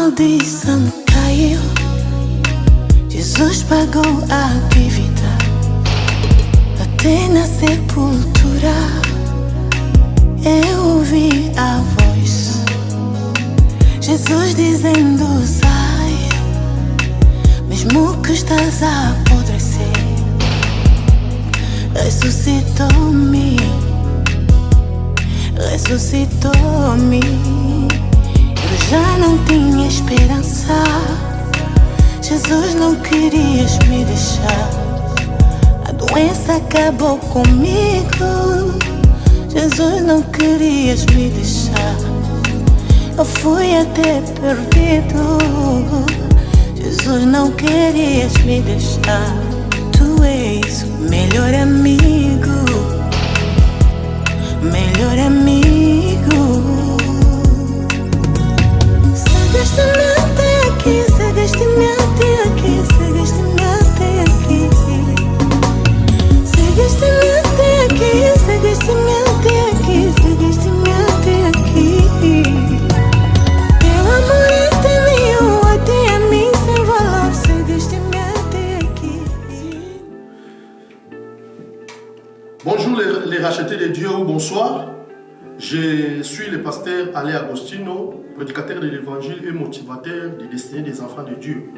maldição caiu. Jesus pagou a dívida até na sepultura. Eu ouvi a voz, Jesus dizendo: sai, mesmo que estás a apodrecer. Ressuscitou-me, ressuscitou-me. Eu já não tinha esperança. Jesus, não querias me deixar. A doença acabou comigo. Jesus, não querias me deixar. Eu fui até perdido. Jesus, não querias me deixar. Tu és o melhor amigo, melhor amigo. Seguiste-me até aqui, seguiste-me até aqui, seguiste-me até aqui. Seguiste-me até aqui, seguiste-me até aqui, seguiste-me até aqui. Teu amor é teu, até a mim sem valor, seguiste-me até aqui. Bonjour les rachetés de Dieu, bonsoir. Je suis le pasteur Alain Agostino, prédicateur de l'évangile et motivateur des destinées des enfants de Dieu.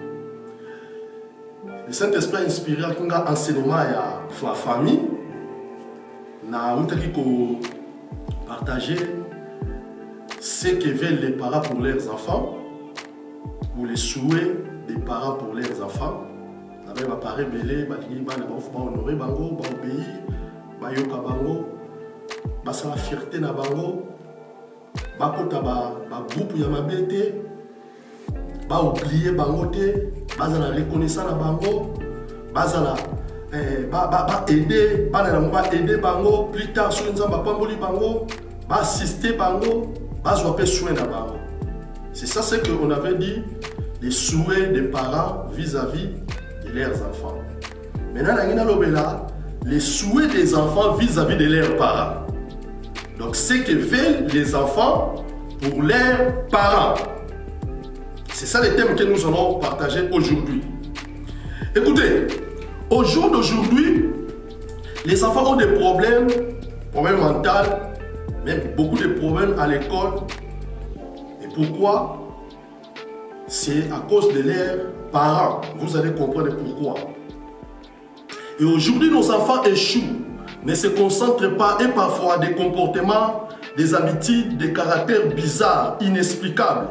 Le Saint-Esprit a inspiré un enseignement à la famille. Na outaki ko partager ce que veulent les parents pour leurs enfants ou les souhaits des parents pour leurs enfants. La même apparaît belé, balingi bana ba honorer bango, ba obéir, ba yoka bango, ba la fierté na bango, ba kota ba groupe ya mabete, ba oublier bango te, ba za la reconnaissance na bango, ba za la aider, aider bango, plus tard sur une zamba pamboli bango, assister bango, soin soin na bango. C'est ça ce qu'on avait dit, les souhaits des parents vis-à-vis de leurs enfants. Maintenant, les souhaits des enfants vis-à-vis de leurs parents. Donc, ce que veulent les enfants pour leurs parents. C'est ça le thème que nous allons partager aujourd'hui. Écoutez, au jour d'aujourd'hui, les enfants ont des problèmes mentaux, même beaucoup de problèmes à l'école. Et pourquoi? C'est à cause de leurs parents. Vous allez comprendre pourquoi. Et aujourd'hui, nos enfants échouent, ne se concentrent pas et parfois des comportements, des habitudes, des caractères bizarres, inexplicables,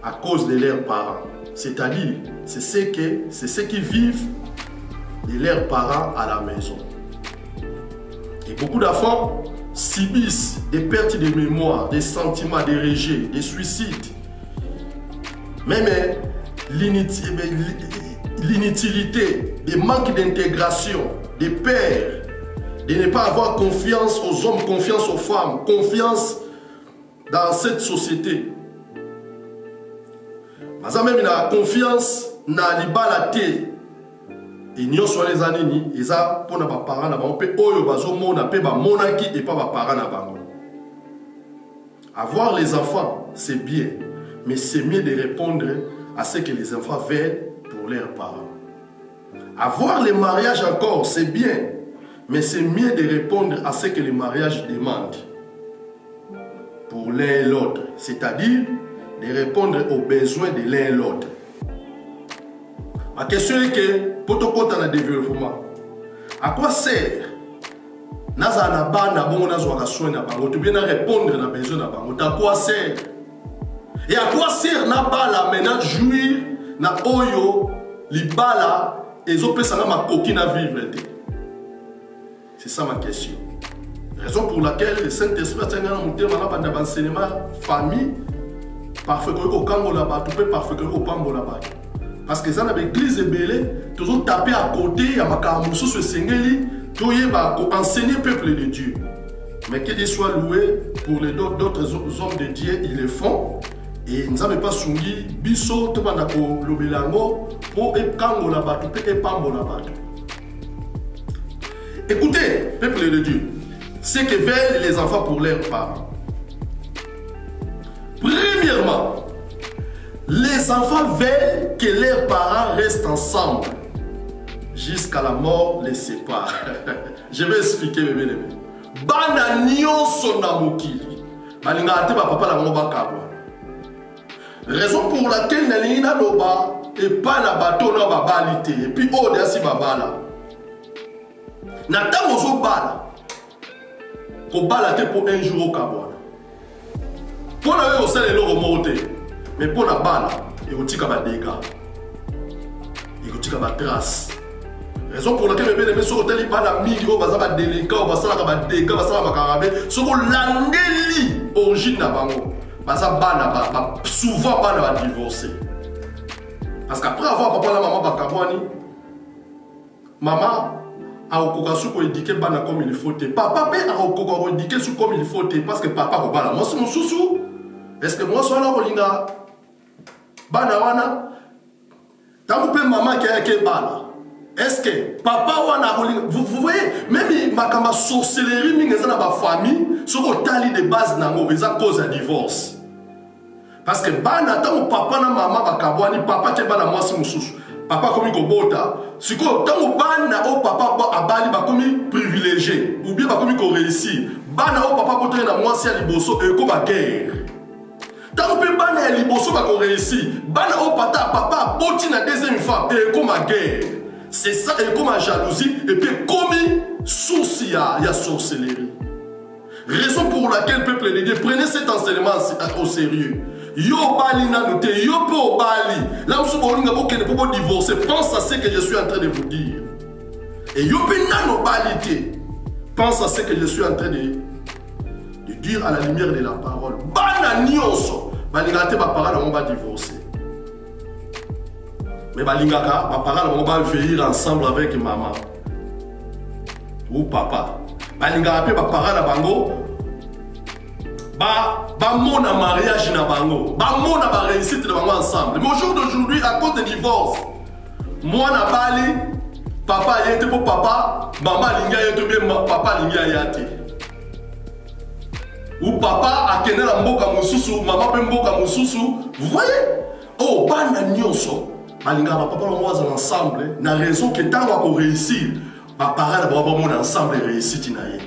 à cause de leurs parents. C'est-à-dire, c'est ceux qui vivent de leurs parents à la maison. Et beaucoup d'enfants subissent des pertes de mémoire, des sentiments de rejet, des suicides, même l'inutilité, des manques d'intégration, des pères, de ne pas avoir confiance aux hommes, confiance aux femmes, confiance dans cette société. Mais même la confiance na libala te. Et nous sommes les années, et ça pour nos parents na bango pe oyo bazo mona pe ba monaki et pas ba parents na bango. Avoir les enfants, c'est bien, mais c'est mieux de répondre à ce que les enfants veulent pour leurs parents. Avoir les mariages encore, c'est bien, mais c'est mieux de répondre à ce que les mariages demandent pour l'un et l'autre, c'est-à-dire de répondre aux besoins de l'un et l'autre. Ma question est que, pour tout compte dans le développement, à quoi sert naza na ba na bongo nazo ka soin na bango, tu bien répondre na besoin na bango, à quoi sert? Et à quoi sert na ba la maintenant jouir na oyo libala et zo pesa na makoki na vivre? C'est ça ma question. Raison pour laquelle le Saint-Esprit a tenu à monter maintenant dans l'enseignement famille, parfait que au kango là-bas, tu peux parfait que au pambo là-bas. Parce que ça n'a pas l'église belé, toujours taper à côté, il y a ma camusu se sengeli, tout y va enseigner le peuple de Dieu. Mais qu'il soit loué pour les d'autres hommes de Dieu, ils le font. Et nous n'avons pas sungi, biso, tout le monde a l'obelango, pour et kango là-bas, tu peux et pambo là-bas. Écoutez, peuple de Dieu, ce que veulent les enfants pour leurs parents. Premièrement, Les enfants veulent que leurs parents restent ensemble jusqu'à la mort les sépare. Je vais expliquer, bébé. Bana nyonso na mokili. Balinga ate ba papa la bango bakabwa. Raison pour laquelle nalingi na loba et pas na bateau na babalité. Et puis oh de asi babala. Na tango zo bala. Ko bala te pour un jour au kabwana. Pour na yo osala eloko moko te. Mais pour na bala, ekotika ba dégâts. Ekotika ba trace. Raison pour laquelle bébé so hôtel il pas na mingi o baza ba délinquant o basala ba dégâts basala ba karabe soko landeli origine na bango. Baza bana ba souvent bana ba divorcer. Parce qu'après avoir papa la maman bakabwani maman a okoka suko éduquer bana comme il faut te. Papa pe a okoka éduquer su comme il faut te parce que papa ko bala moi c'est mon sousou. Est-ce que moi so na kolinga bana wana tango pe maman qui a ke bala. Est-ce que papa wana kolinga vous voyez même makamba sorcellerie mingi za na ba famille soko tali de base nango eza cause à divorce. Parce que bana tango papa na maman bakabwani papa ke bana moi c'est mon sousou. Papa komi kobota siko tango bana o papa abali bakomi privilégié ou bien bakomi ko réussir bana o papa botre na mwasi ya liboso eko ba guerre tango pe bana ya liboso ba ko réussir bana o papa boti na deuxième femme eko ma guerre c'est ça eko ma jalousie et puis komi souci ya sorcellerie. Raison pour laquelle peuple de Dieu prenez cet enseignement au sérieux. Yo bali nanu te, yo po bali. Là où bolinga bokene pour divorcer, pense à ce que je suis en train de vous dire. Et yo pe nanu bali te, pense à ce que je suis en train de dire à la lumière de la parole. Bana nyonso, balinga te ba parole on va divorcer. Mais balinga ka ba parole on va veiller ensemble avec maman ou papa. Balinga pe ba parole bango. Ba mon mariage na bango, ba mon ba réussite de bango ensemble. Mais au jour d'aujourd'hui, à cause des divorces, moi na bali, papa yete pour papa, maman linga yete bien papa linga yate. Ou papa a kene la mboka mususu, maman pe mboka mususu. Vous voyez? Oh, bana nyonso. Balinga ba papa bango za ensemble, na raison que tant qu'on réussir, ba parade ba mon ensemble réussite na ye.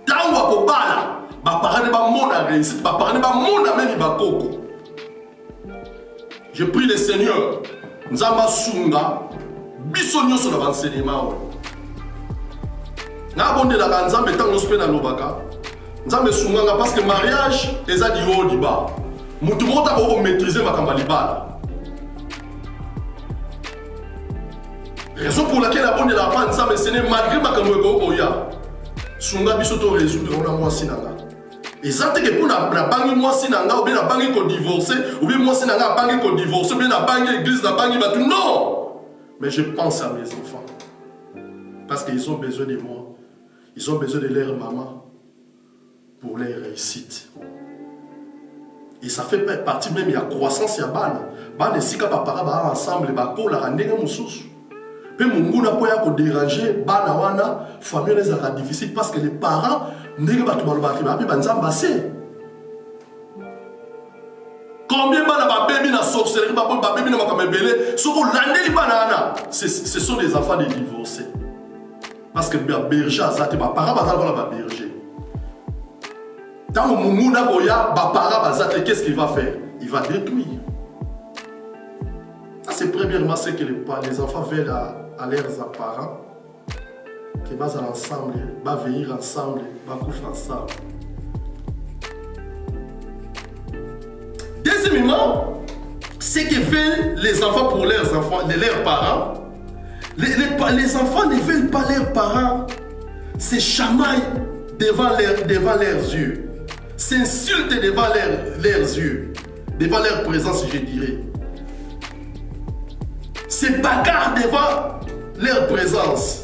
Tant qu'on bala ba parane ba mona réussite, ba parane ba mona même ba koko. Je prie le Seigneur, nzamba sunga, biso nyoso na enseignement. Na bonde la nzambe tango spe na lobaka. Nzambe sunga parce que mariage eza di haut di bas. Mutu mota ko maîtriser makamba libala. Raison pour laquelle la bonde la pa nzambe sene malgré makambo ko oya. Sunga biso to résoudre on a moi sinanga. Et ça c'est que pour la banque moi si nanga ou bien la banque qu'on divorcer ou bien moi si nanga banque qu'on divorcer ou bien la banque église la banque va tout non. Mais je pense à mes enfants parce qu'ils ont besoin de moi, ils ont besoin de leur maman pour leur réussite. Et ça fait partie même il y a croissance il y a ban si ka papa ba ensemble ba ko la ndenge mususu. Pe mungu na po ya ko déranger bana wana famille les a difficile parce que les parents ndenge bato balobaki babi banzamba se. Combien bana ba baby na sorcellerie ba baby na makamebele soko landeli bana ana ce sont des enfants de divorcés. Parce que berger azate ba parents bazala ba berger. Tant mungu na boya ba parents bazate qu'est-ce qu'il va faire? Il va détruire. Ça c'est premièrement ce que les enfants veulent à leurs parents, qui vont ensemble, vont veiller ensemble, vont coucher ensemble. Deuxièmement, ce que veulent les enfants pour leurs enfants, leurs parents, les enfants ne veulent pas leurs parents, se chamaillent devant leurs yeux, s'insultent devant leurs yeux, devant leur présence, je dirais. Se bagarrent devant leur présence.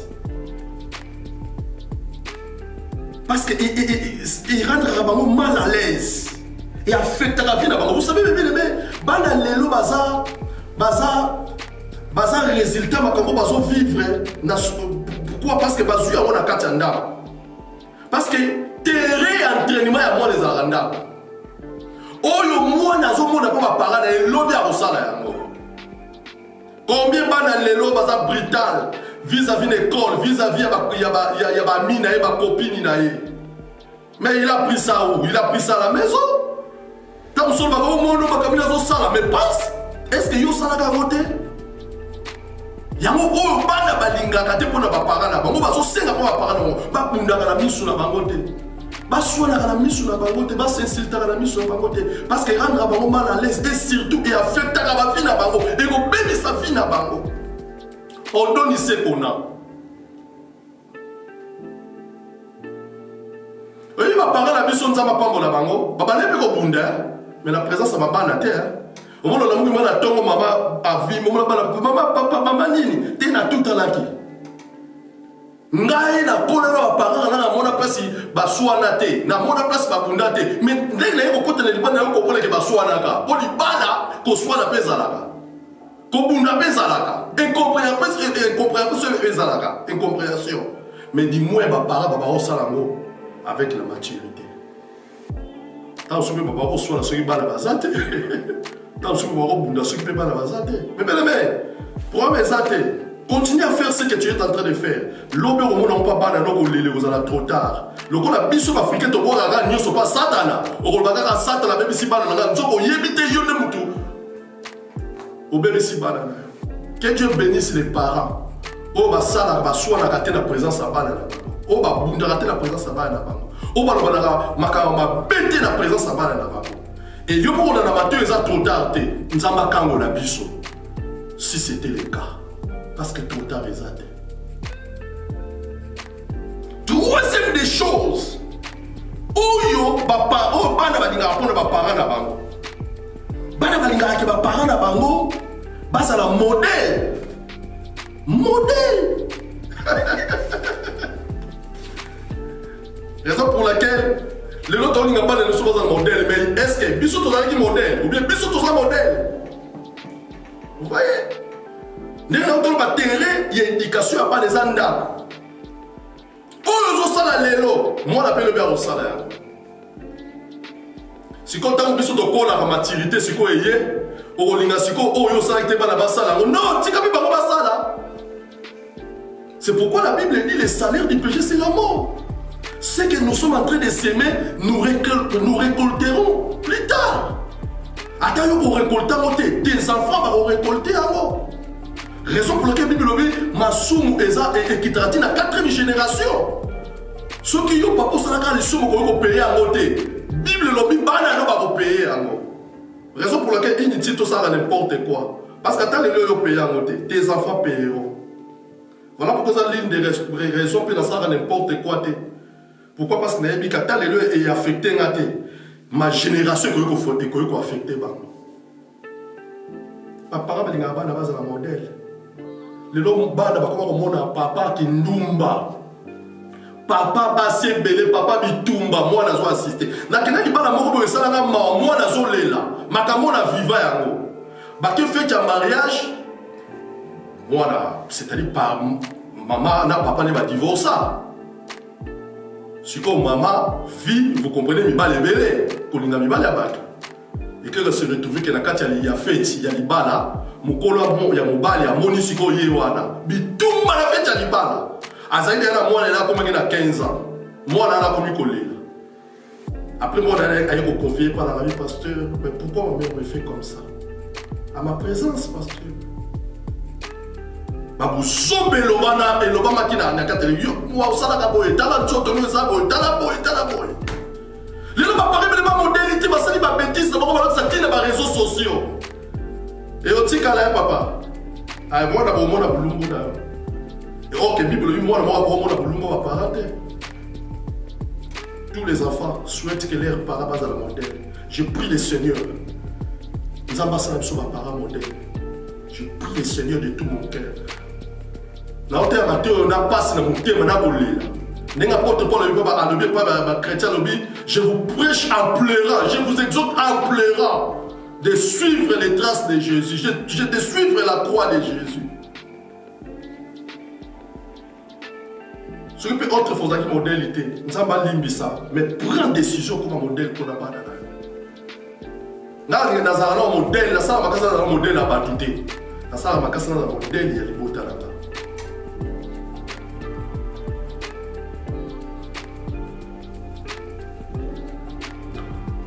Parce qu'ils rendent mal à l'aise. Et affectent la vie. Vous savez, bébé, bana lelo baza résultat, comment bazo vivre. Pourquoi? Parce que bazo ya wana katanda. Parce que terrain entraînement ya moi les aranda. Oyo moi nazo n'a pas parlé et l'objet à Osala. Combien de lelo baza brutal vis-à-vis de l'école, vis-à-vis de mine et de copine. Mais il a pris ça où? Il a pris ça à la maison. Tant que va au monde, mais pense, est-ce que yo sala garote? Yango o bana balinga kate pona ba parana bango ba so senga po ba parana ba punda la misu na bango te. Ba soana la misu na bango te, ba s'insulter la misu na bango te parce que rendre bango mal à l'aise et surtout et affecter la vie na bango et go béni sa vie na bango. On donne ce qu'on a. Oui, ba parana misu nzamba pambo la bango, ba bana pe ko bunda mais la présence va bana te. Au moment où on a tongo maman a vie, maman papa maman nini, t'es na tout à qui. Ngai na kola na parents na mona place ba soana te, na mona place ba bunda te. Mais ndenge na yoko kota na libana yoko kola ke ba soana ka. Po libana ko soana pezalaka. Ko bunda pezalaka. Incompréhension. Mais dis-moi ba parents ba osalango avec la maturité. Tant que papa ko soana so ibana bazate. Tant que vous s'occupez pas de la bazate. Mais bien, pour mes athées, continue à faire ce que tu es en train de faire. L'obé au monde n'a pas pas d'anneau vous allez trop tard. Le coup la biso africain te boit la gagne sur pas satana. Au revoir satana même si pas dans la zone y éviter yo de mutu. Au bébé si banana. Que Dieu bénisse les parents. Oh ba sala ba soa na rater la présence à banana. Oh ba bunda rater la présence à banana. Oh ba la makama bêter la présence à banana. Et yo pour la matin ils ont trop tard nzamba kango la biso. Si c'était le cas, parce que trop tard ils ont. Troisième des choses, oyo papa, oh bana balinga apona ba parents na bango. Bana balinga ke ba parents na bango, basa la modèle. Modèle. Raison pour laquelle les autres n'ont pas de choses en modèle, mais est-ce que Bissot est un modèle ou bien Bissot est un modèle? Vous voyez? Nous avons pas terrain, il y a une indication à pas des anda. Oh, ils ont ça là, l'élo. Moi, l'appelle le bien au salaire. Si quand on Bissot de la maturité, si quoi y est, au linga si quoi, oh, yo ça là, pas la bassala. Non, tu n'as pas bassala. C'est pourquoi la Bible dit le salaire du péché, c'est la mort. Ce que nous sommes en train de s'aimer, nous récolterons plus tard. Attends, pour récolter, tes enfants vont récolter alors. Raison pour laquelle la Bible dit Massoum et Kitrati na 4e génération. Ceux qui ont pas pour ça, les sommes qu'on payer à côté. Bible lobby, banana va payer à côté. Raison pour laquelle il dit tout ça à n'importe quoi. Parce que quand les gens payent à côté, tes enfants payeront. Voilà pourquoi ça l'une des raisons pour ça à n'importe quoi. Pourquoi? Parce que les gens est affecté ma génération qui est affectée. Papa a un modèle. Les gens ont papa qui ndumba. Papa basse belé, papa bitumba, moi nazo assisté. Nakena ki bana moko boye sala na moi nazo lela. Makamo na viva yango. Ba ke fait un mariage. Voilà, c'est-à-dire par maman na papa ne va divorcer. Si comme maman vit, vous comprenez, mi bale belé, kolinga mi bale abato. Et que se retrouver que na kati ya fête ya libala, mukolo mo ya mobali ya moni siko ye wana. Bitumba na fête ya libala. Azaïde na moi là comme il a 15 ans. Moi là comme il collé. Après moi là il a confié par la vie pasteur, mais pourquoi ma mère me fait comme ça? À ma présence pasteur. Babu sobelo bana et lobama kina na télévision. Moi osala ka boye tala tchoto no za boye tala boye. Lelo ba paré mais ba modélité ba sali ba bêtise ba ba ça kina ba réseaux sociaux. Et otika là papa. Ay moi na bo na bulumbu na. Et ok Bible lui moi na bulumbu ba parate. Tous les enfants souhaitent que leurs parents basent à la modèle. Je prie le Seigneur. Nous ambassadeurs sur ma parent modèle. Je prie le Seigneur de tout mon cœur. La hauteur amateur, on a passé dans mon thème, on a volé. N'importe quoi, le chrétien, je vous prêche en pleurant, je vous exhorte en pleurant de suivre les traces de Jésus, de suivre la croix de Jésus. Ce qui peut être faux modélité, nous avons limbé ça, mais prends décision comme un modèle pour la banane. Nga nazala na modèle, nasala makasa na modèle à batité. Nasala makasa na modèle ya libota là.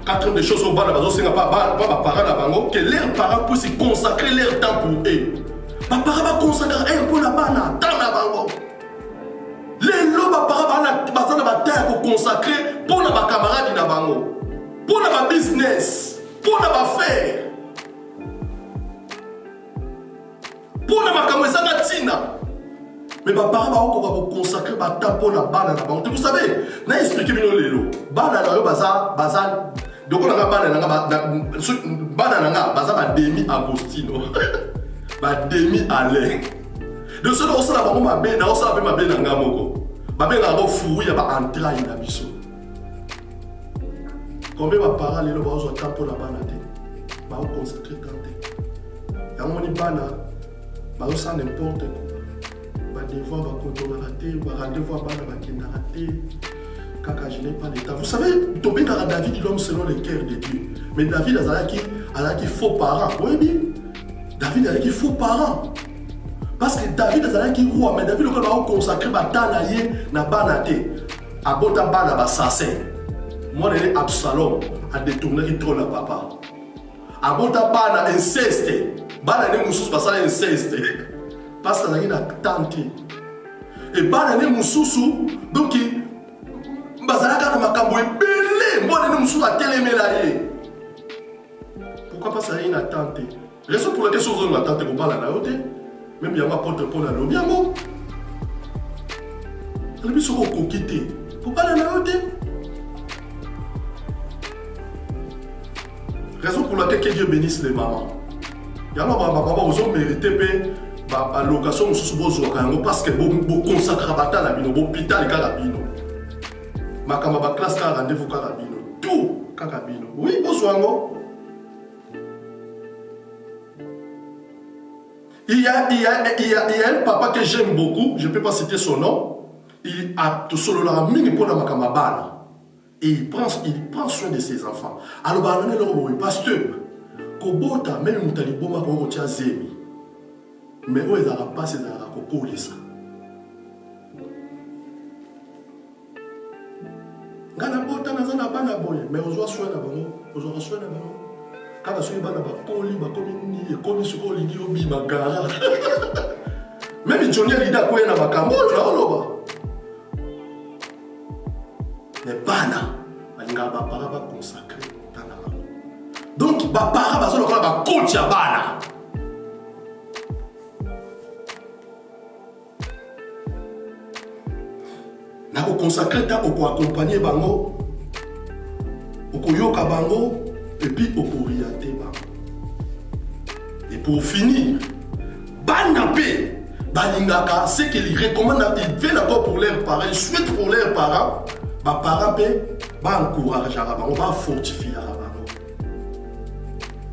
Quatrième des choses au bas, c'est pas parents que leurs parents puissent consacrer leur temps pour eux. Les parents vont consacrer pour la bana, temps la bango. Les lots, les parents vont consacrer pour les camarades na bango, pour le business, pour les affaires, pour les camarades. Mais les parents vont consacrer leur temps pour la bana na bango. Vous savez, je vais expliquer les lots. Bana na yo bazar. Donc on a ba demi Agostino ba demi Alain de ce on sala ba ma be na on sala ba be na ngamoko ba be na go fouiller ba entraille na biso combien ba parents les ba zo temps pour la bana te ba o consacrer temps te ya moni bana ba o sans n'importe quoi ba devoir ba contrôler te ba rendez-vous bana ba kenda te. Kaka, je n'ai pas l'état. Vous savez, Tobé Kara David, l'homme selon le cœur de Dieu. Mais David a qui faux parent. Oui, bien. David a qui faux parent. Parce que David a qui roi. Mais David a consacré ma tanaye na banate. A bota bana assassin. Moi, je suis Absalom a détourné le trône à papa. A bota bana inceste. Bana ne moussous pas ça inceste. Parce que il a tenté. Et bana ne moussous donc bazalaka na makambo ebele mbona ne musu atelemela ye. Pourquoi pas ça une attente? Raison pour laquelle chose on attente ko bala na yote. Même yanga porte pour la lobi yango. Le biso ko kokite. Ko bala na yote. Raison pour laquelle que Dieu bénisse les mamans. Yanga ba papa vous ont mérité pe ba location musu bozo kango parce que bo consacrer bata na bino bo pital ka bino. Makamba ba classe ka rendez-vous karabino tout karabino oui bonsoir. Il y a un papa que j'aime beaucoup, je ne peux pas citer son nom. Il a tout solo la mine pour la makamba bana et il prend soin de ses enfants. Alors banane le pasteur kobota même mutali boma ko tia zemi mais o ezala pas ezala ko kolisa. Ngana bota nazana bana boye mais ozwa soin na bango ozwa soin na bango kaka soki bana bakoli bakomi ni ekomi siko olingi obima gara même Johnny alida koye na makambo oyo naoloba mais bana balingaka bapara baconsacre tana bango donc bapara bazolokola bacoach ya bana. Nako consacrer temps au accompagner bango, au yoka bango et puis au orienter bango. Et pour finir, banapé balingaka ce qu'il recommande, il fait d'accord pour leurs parents, il souhaite pour leurs parents, ba parents ba encourager bango, ba fortifier bango.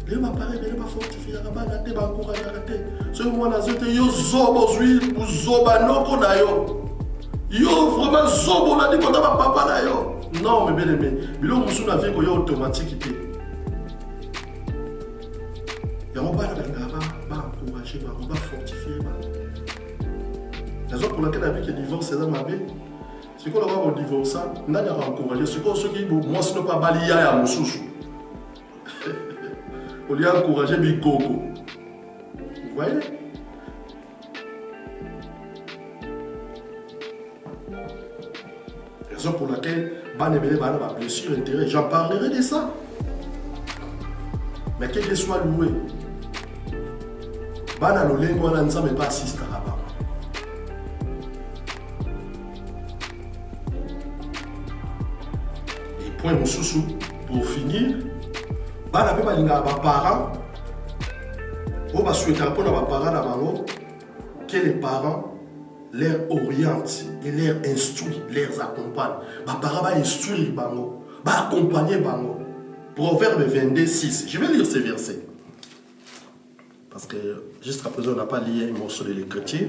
Les ba parents ba fortifier bango, ba encourager te. Ce moi na zote yo zobo zui, zoba noko na yo. Yo vraiment zobo la dit qu'on a papa là yo. Non mais bien aimé, bilo musu na vie ko yo automatique té. Ya mo ba la ba encourager ba fortifier ba. La raison pour laquelle avec le divorce c'est dans ma vie. C'est qu'on va divorcer, n'a pas encourager, c'est qu'on ceux qui moi sinon pas balia ya mususu. On lui a encouragé bikoko. Vous voyez? Raison pour laquelle Banebele Bana va blessure intérêt. J'en parlerai de ça. Mais quel que soit loué, Bana Lolengo Nanza mais pas assiste là-bas. Et point mon sous pour finir, Bana peut pas dire à parents, on va souhaiter répondre à parents là-bas que les parents les orientent et les instruisent, les accompagnent. Les parents vont instruire, vont accompagner. Proverbe 22, 6. Je vais lire ces versets. Parce que jusqu'à présent, on n'a pas lu un morceau de l'Écriture.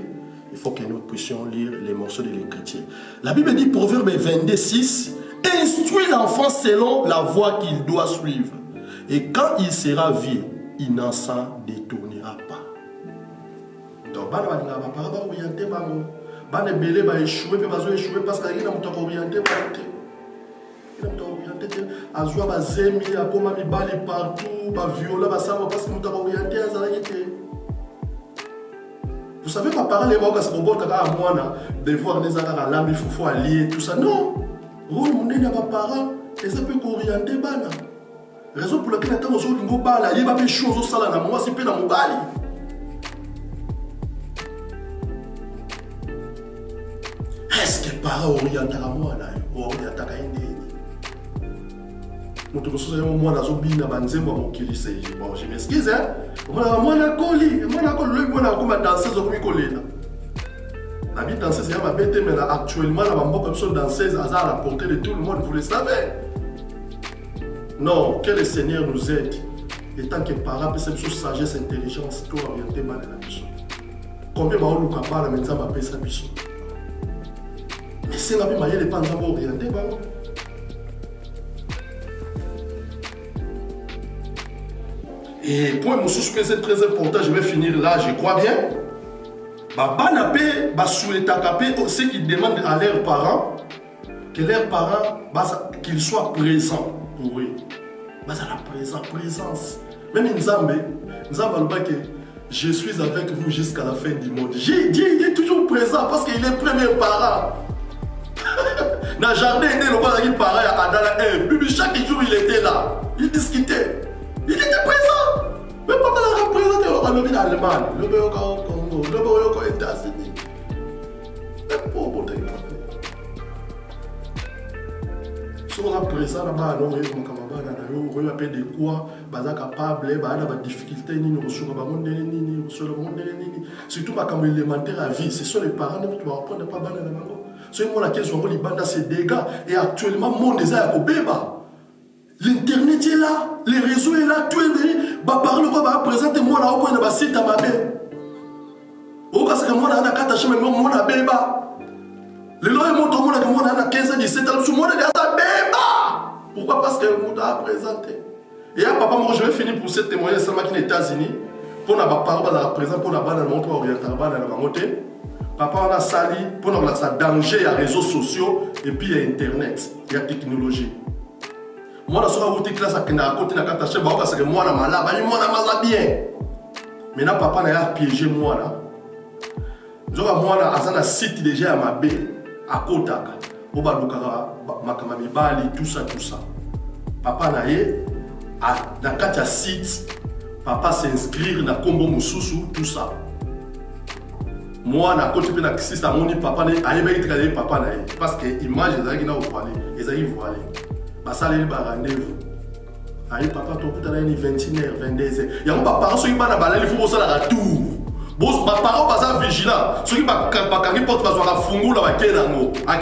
Il faut que nous puissions lire les morceaux de l'Écriture. La Bible dit, Proverbe 22, 6. Instruis l'enfant selon la voie qu'il doit suivre. Et quand il sera vieux, il n'en s'en détournera pas. Donc, bana balinga ba para ba orienter bango. Bana belé ba échouer pe bazo échouer parce que il a muto orienter ba te. Il a muto orienter te azwa ba zemi akoma mibali partout, ba viola ba sama parce que muto orienter azala yete. Vous savez pas parler ba ka se robota ka mwana devoir des ara lambi fufu allier tout ça non. Rôle mondena ba para et ça peut orienter bana. Raison pour laquelle attends aux lingo bala, il va faire chose au sala na moi c'est pe na mobali. Est-ce que para orientera moi là, orientaka indi. Moto koso ya moi na zo bina banzembo mokili c'est bon, je m'excuse hein. Moi na koli, le moi na comme danseuse comme kolela. La vie danseuse c'est ma bête mais actuellement la bambo comme son danseuse à la portée de tout le monde, vous le savez. Non, que le Seigneur nous aide. Et tant que parents, c'est une sagesse, intelligence, tout orienté mal à la mission. Combien de gens nous parlent maintenant de sa mission? Mais c'est la même manière de pas nous orienter. Et pour moi, c'est très important, je vais finir là, je crois bien. Ceux qui demandent à leurs parents, que leurs parents, qu'ils soient présents pour eux. Mais à la présence. Même Nzambe a dit que je suis avec vous jusqu'à la fin du monde. Il est toujours présent parce qu'il est premier parent. Dans le jardin, il était parent à Adala 1. Chaque jour, il était là. Il discutait. Il était présent. Même pas la représenté en Allemagne, le Congo, le États-Unis. Même pas au si on a présent là-bas, on a des quoi, on est capable, on a des difficultés, surtout quand élémentaire à vie, ce sont les parents qui vont apprendre pas mal. C'est moi qui ont les ces dégâts et actuellement, le monde est à Obéba. L'internet est là, les réseaux est là, tout est venu. Parle quoi, présenter moi là, on va site à ma belle. Au cas que moi, on a attaché, mais moi, on a béba. Les lois montrent que moi, on a 15 ans, 17 ans, tout le monde est à béba. Pourquoi? Parce que moi, on a présenté. Et à papa, moi, je vais finir pour cette témoignage seulement qui est aux États-Unis. Pour la parole, on a présenté pour la banane, montre orientale, banane, la montée. Papa, on a sali, pour nous, ça danger, il y a les réseaux sociaux, et puis il y a Internet, il y a la technologie. Moi, je suis à côté classe à côté de la carte parce que moi, je suis malade, moi, je suis bien. Maintenant, papa a piégé moi là. Je suis à un site déjà à ma baie, à Kotaka. Au Badokara, Makamami Bali, tout ça. Papa n'a pas dans quatre sites, papa s'inscrire dans Combo Moussousou, tout ça. Moi, à côté de la site, à mon papa n'a pas parce que l'image est là où ils arrivent à aller. Ça allait rendez-vous. Aïe papa, tu as 21h, 22h. Il y a un papa qui a balai, il faut faire la tour. Bon, ma parent va être vigilant. Ceux qui pas quand porte va faire fungu là,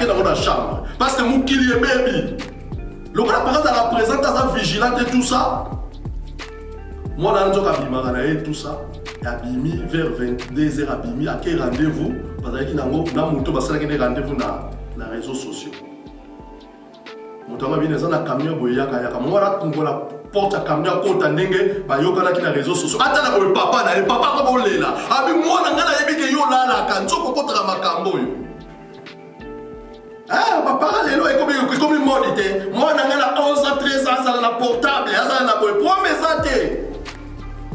dans la chambre. Parce que mon kili est baby. Le gars parent la présente à vigilant et tout ça. Moi là, nous avons tout ça. Abimi vers 22h abimi à quel rendez-vous? Parce que dans mon moto, parce qu'il y a rendez-vous dans les réseaux sociaux. Motama bien na camion boyaka yaka mwana kungola porte à camion kota ndenge ba yoka na réseaux sociaux ata na papa na papa ko bolela abi mwana ngana yebike yo lala kanzoko kota makambo yo papa lelo e comme modité mwana ngana 11 ans 13 ans ça na portable ça na boy promesate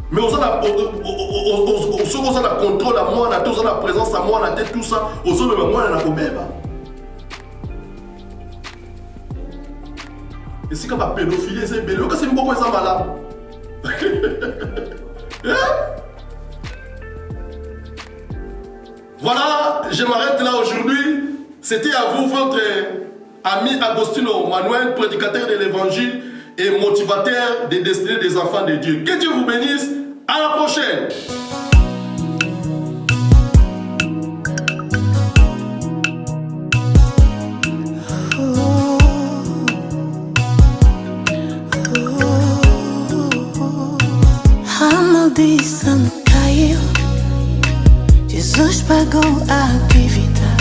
mais on a on a contrôle à mwana tout ça la présence à mwana tête tout ça aux autres mwana na kobeba. Et si quand la pédophilie, c'est belé, c'est beaucoup ça malade. Voilà, je m'arrête là aujourd'hui. C'était à vous, votre ami Agostino Manuel, prédicateur de l'évangile et motivateur des destinées des enfants de Dieu. Que Dieu vous bénisse. À la prochaine. Maldição caiu, Jesus pagou a dívida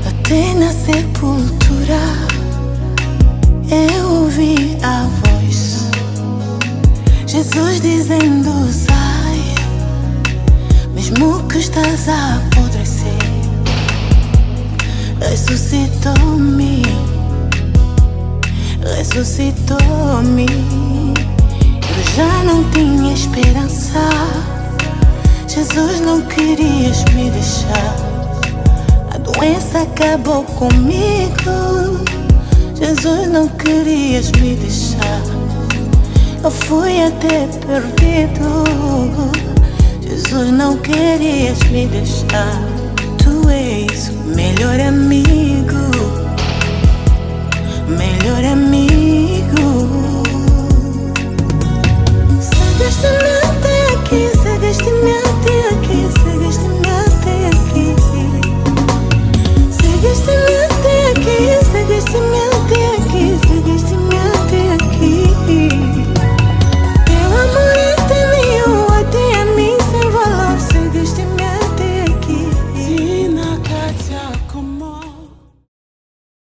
até na sepultura. Eu ouvi a voz Jesus dizendo sai, mesmo que estás a apodrecer. Ressuscitou-me, ressuscitou-me. Eu já não tinha esperança. Jesus, não querias me deixar. A doença acabou comigo. Jesus, não querias me deixar. Eu fui até perdido. Jesus, não querias me deixar. Tu és o melhor amigo, melhor amigo.